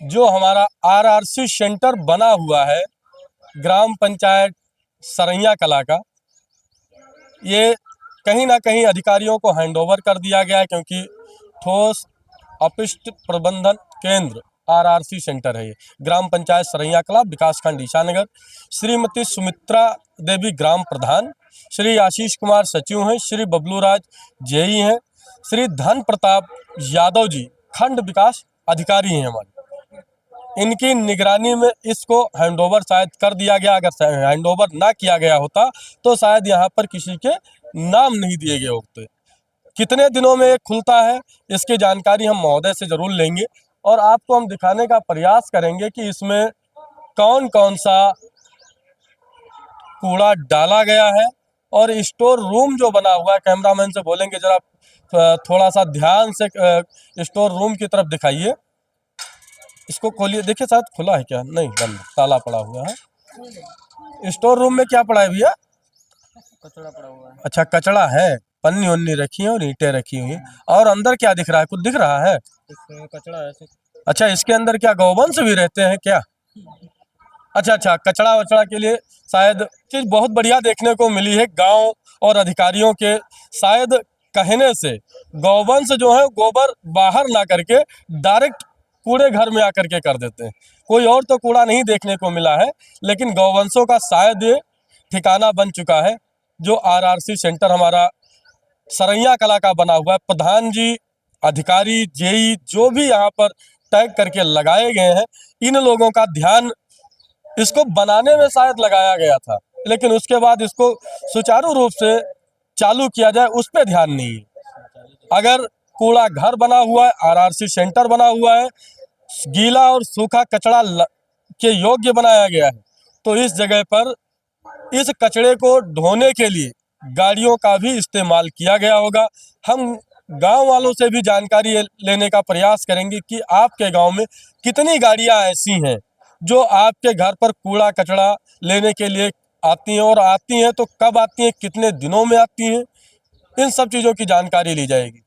जो हमारा RRC centre बना हुआ है ग्राम पंचायत सरैया कला का, ये कहीं ना कहीं अधिकारियों को हैंडओवर कर दिया गया है, क्योंकि ठोस अपशिष्ट प्रबंधन केंद्र आरआरसी सेंटर है ये। ग्राम पंचायत सरैया कला, विकासखंड ईसानगर। श्रीमती सुमित्रा देवी ग्राम प्रधान, श्री आशीष कुमार सचिव हैं, श्री बबलू राज जेई हैं, श्री धन प्रताप यादव जी खंड विकास अधिकारी हैं हमारे। इनकी निगरानी में इसको हैंडओवर शायद कर दिया गया। अगर हैंडओवर ना किया गया होता तो शायद यहाँ पर किसी के नाम नहीं दिए गए होते। कितने दिनों में ये खुलता है, इसकी जानकारी हम महोदय से जरूर लेंगे और आपको हम दिखाने का प्रयास करेंगे कि इसमें कौन कौन सा कूड़ा डाला गया है। और स्टोर रूम जो बना हुआ है, कैमरामैन से बोलेंगे जरा थोड़ा सा ध्यान से स्टोर रूम की तरफ दिखाइए। इसको खोलिए, देखिए शायद खुला है क्या, नहीं बंद, ताला पड़ा हुआ है। स्टोर रूम में क्या पड़ा है भैया? कचड़ा पड़ा हुआ है। अच्छा, कचड़ा है, पन्नी उन्नी रखी है और ईंटें रखी हुई हैं। और अंदर क्या दिख रहा है? कुछ दिख रहा है? कचड़ा है। अच्छा, इसके अंदर क्या गौवंश भी रहते हैं क्या? अच्छा, कचड़ा वचड़ा के लिए शायद चीज बहुत बढ़िया देखने को मिली है। गांव और अधिकारियों के शायद कहने से गौवंश जो है गोबर बाहर ना करके डायरेक्ट कूड़े घर में आकर के कर देते हैं। कोई और तो कूड़ा नहीं देखने को मिला है, लेकिन गौवंशों का शायद ये ठिकाना बन चुका है। जो आरआरसी सेंटर हमारा सरैया कला का बना हुआ है, प्रधान जी, अधिकारी, जेई जो भी यहाँ पर टैग करके लगाए गए हैं, इन लोगों का ध्यान इसको बनाने में शायद लगाया गया था, लेकिन उसके बाद इसको सुचारू रूप से चालू किया जाए उस पर ध्यान नहीं है। अगर कूड़ा घर बना हुआ है, आरआरसी सेंटर बना हुआ है, गीला और सूखा कचड़ा के योग्य बनाया गया है, तो इस जगह पर इस कचड़े को ढोने के लिए गाड़ियों का भी इस्तेमाल किया गया होगा। हम गांव वालों से भी जानकारी लेने का प्रयास करेंगे कि आपके गांव में कितनी गाड़ियां ऐसी हैं जो आपके घर पर कूड़ा कचड़ा लेने के लिए आती हैं, और आती हैं तो कब आती हैं, कितने दिनों में आती हैं, इन सब चीज़ों की जानकारी ली जाएगी।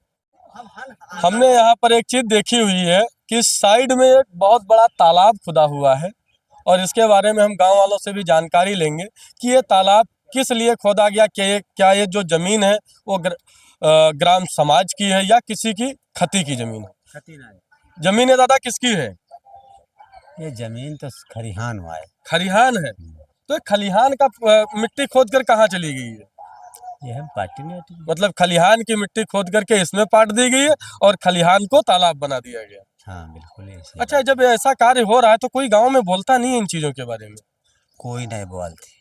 हमने यहाँ पर एक चीज़ देखी हुई है कि साइड में एक बहुत बड़ा तालाब खुदा हुआ है, और इसके बारे में हम गांव वालों से भी जानकारी लेंगे कि ये तालाब किस लिए खोदा गया, क्या ये जो जमीन है वो ग्राम समाज की है या किसी की खती की जमीन है? खती ना है। जमीन है दादा, किसकी है? ये जमीन तो खरिहान हुआ है। खलिहान है। तो खलिहान का मिट्टी खोद कर कहाँ चली गई है? ये हम पार्टी में मतलब खलिहान की मिट्टी खोद करके इसमें पाट दी गई है और खलिहान को तालाब बना दिया गया। हाँ बिल्कुल ऐसे। अच्छा, जब ऐसा कार्य हो रहा है तो कोई गांव में बोलता नहीं है इन चीजों के बारे में? कोई नहीं बोलते।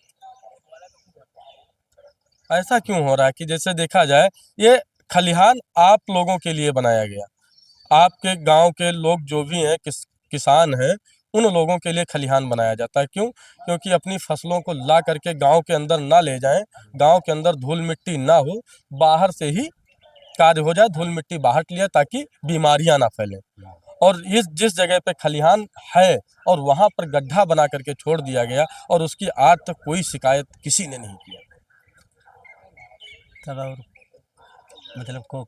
ऐसा क्यों हो रहा है कि जैसे देखा जाए ये खलिहान आप लोगों के लिए बनाया गया, आपके गांव के लोग जो भी हैं किसान हैं, उन लोगों के लिए खलिहान बनाया जाता है। क्यों? क्योंकि अपनी फसलों को ला करके गांव के अंदर ना ले जाएं, गांव के अंदर धूल मिट्टी ना हो, बाहर से ही कार्य हो जाए, धूल मिट्टी बाहर लिया ताकि बीमारियां ना फैलें। और इस जिस जगह पे खलिहान है और वहां पर गड्ढा बना करके छोड़ दिया गया और उसकी आज तक कोई शिकायत किसी ने नहीं किया। तब और मतलब को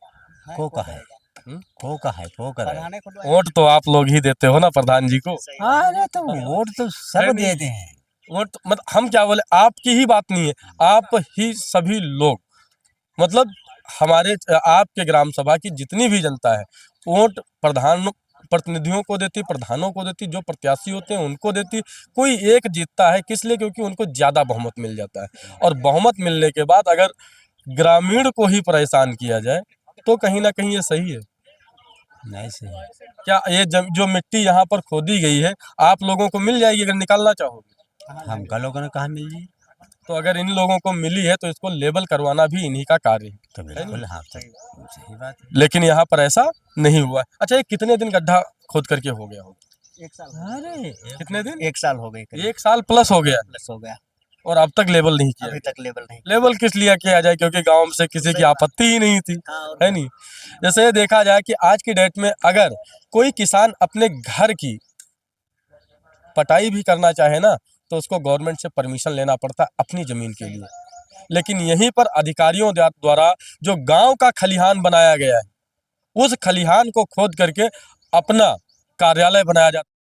का है, को कर रहा है। वोट तो आप लोग ही देते हो ना प्रधान जी को। अरे तो वोट तो सब देते हैं। वोट मतलब हम क्या बोले, आपकी ही बात नहीं है, आप ही सभी लोग, मतलब हमारे आपके ग्राम सभा की जितनी भी जनता है वोट प्रधान प्रतिनिधियों को देती, प्रधानों को देती, जो प्रत्याशी होते हैं उनको देती। कोई एक जीतता है, किस लिए? क्योंकि उनको ज्यादा बहुमत मिल जाता है, और बहुमत मिलने के बाद अगर ग्रामीण को ही परेशान किया जाए तो कहीं ना कहीं ये सही है। नहीं सही। क्या ये जो मिट्टी यहाँ पर खोदी गई है आप लोगों को मिल जाएगी अगर निकालना चाहोगे? हमका लोगों ने कहा मिल जाए। तो अगर इन लोगों को मिली है तो इसको लेबल करवाना भी इन्हीं का कार्य है। तो बिल्कुल हाँ, सही बात है। लेकिन यहाँ पर ऐसा नहीं हुआ है। अच्छा, ये कितने दिन गड्ढा खोद करके हो गया हो? 1 साल। अरे कितने दिन? 1 साल हो गए। 1 साल प्लस हो गया। प्लस हो गया। और अब तक लेबल नहीं किया? अभी तक लेबल नहीं। लेबल किस लिए किया जाए? क्योंकि गांव से किसी की आपत्ति ही नहीं थी, है नहीं? जैसे देखा जाए कि आज की डेट में अगर कोई किसान अपने घर की पटाई भी करना चाहे ना तो उसको गवर्नमेंट से परमिशन लेना पड़ता है अपनी जमीन के लिए। लेकिन यहीं पर अधिकारियों द्वारा जो गांव का खलिहान बनाया गया है, उस खलिहान को खोद करके अपना कार्यालय बनाया जाता है।